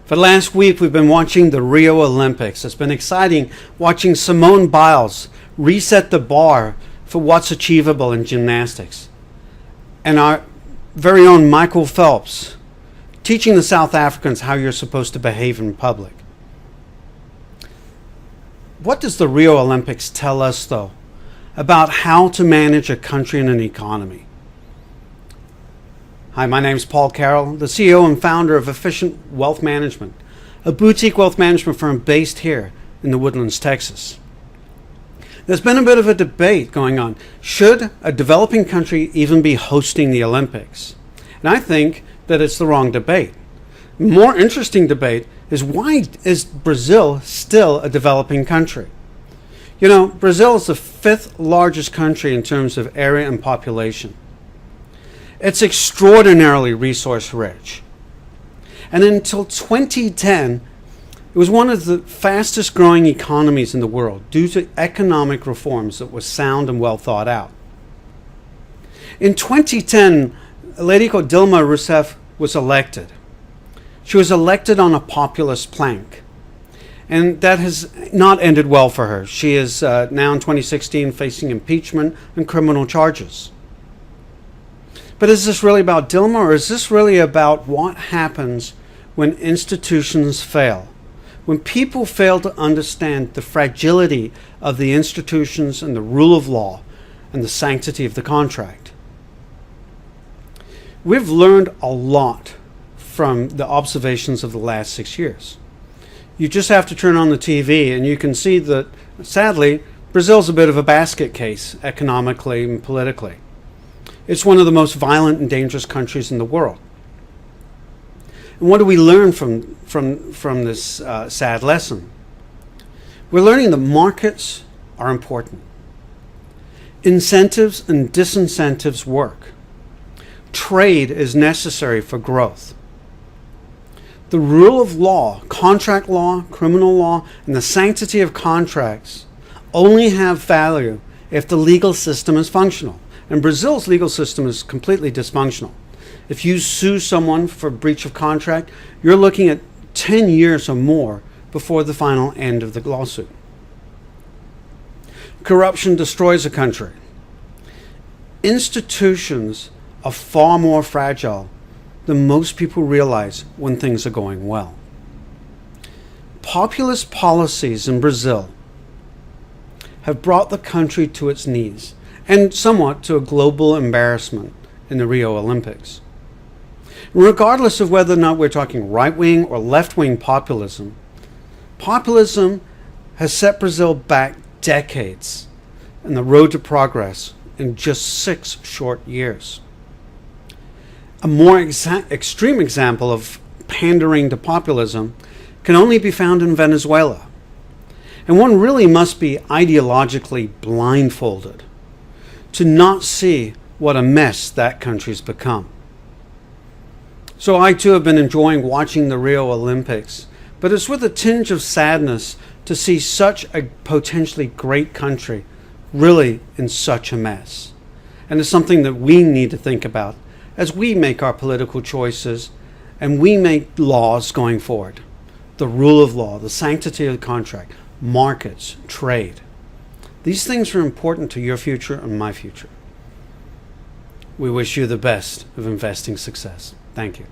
For the last week, we've been watching the Rio Olympics. It's been exciting watching Simone Biles reset the bar for what's achievable in gymnastics. And our very own Michael Phelps teaching the South Africans how you're supposed to behave in public. What does the Rio Olympics tell us, though, about how to manage a country and an economy? Hi, my name is Paul Carroll, the CEO and founder of Efficient Wealth Management, a boutique wealth management firm based here in the Woodlands, Texas. There's been a bit of a debate going on. Should a developing country even be hosting the Olympics? And I think that it's the wrong debate. The more interesting debate is, why is Brazil still a developing country? You know, Brazil is the 5th largest country in terms of area and population. It's extraordinarily resource rich. And until 2010, it was one of the fastest growing economies in the world due to economic reforms that were sound and well thought out. In 2010, a lady called Dilma Rousseff was elected. She was elected on a populist plank. And that has not ended well for her. She is now in 2016 facing impeachment and criminal charges. But is this really about Dilma, or is this really about what happens when institutions fail? When people fail to understand the fragility of the institutions and the rule of law and the sanctity of the contract? We've learned a lot from the observations of the last 6 years. You just have to turn on the TV and you can see that, sadly, Brazil's a bit of a basket case economically and politically. It's one of the most violent and dangerous countries in the world. And what do we learn from this sad lesson? We're learning that markets are important. Incentives and disincentives work. Trade is necessary for growth. The rule of law, contract law, criminal law, and the sanctity of contracts only have value if the legal system is functional. And Brazil's legal system is completely dysfunctional. If you sue someone for breach of contract, you're looking at 10 years or more before the final end of the lawsuit. Corruption destroys a country. Institutions are far more fragile than most people realize when things are going well. Populist policies in Brazil have brought the country to its knees, and somewhat to a global embarrassment in the Rio Olympics. Regardless of whether or not we're talking right-wing or left-wing populism, populism has set Brazil back decades in the road to progress in just 6 short years. A more extreme example of pandering to populism can only be found in Venezuela. And one really must be ideologically blindfolded to not see what a mess that country's become. So I too have been enjoying watching the Rio Olympics, but it's with a tinge of sadness to see such a potentially great country really in such a mess. And it's something that we need to think about as we make our political choices and we make laws going forward. The rule of law, the sanctity of the contract, markets, trade. These things are important to your future and my future. We wish you the best of investing success. Thank you.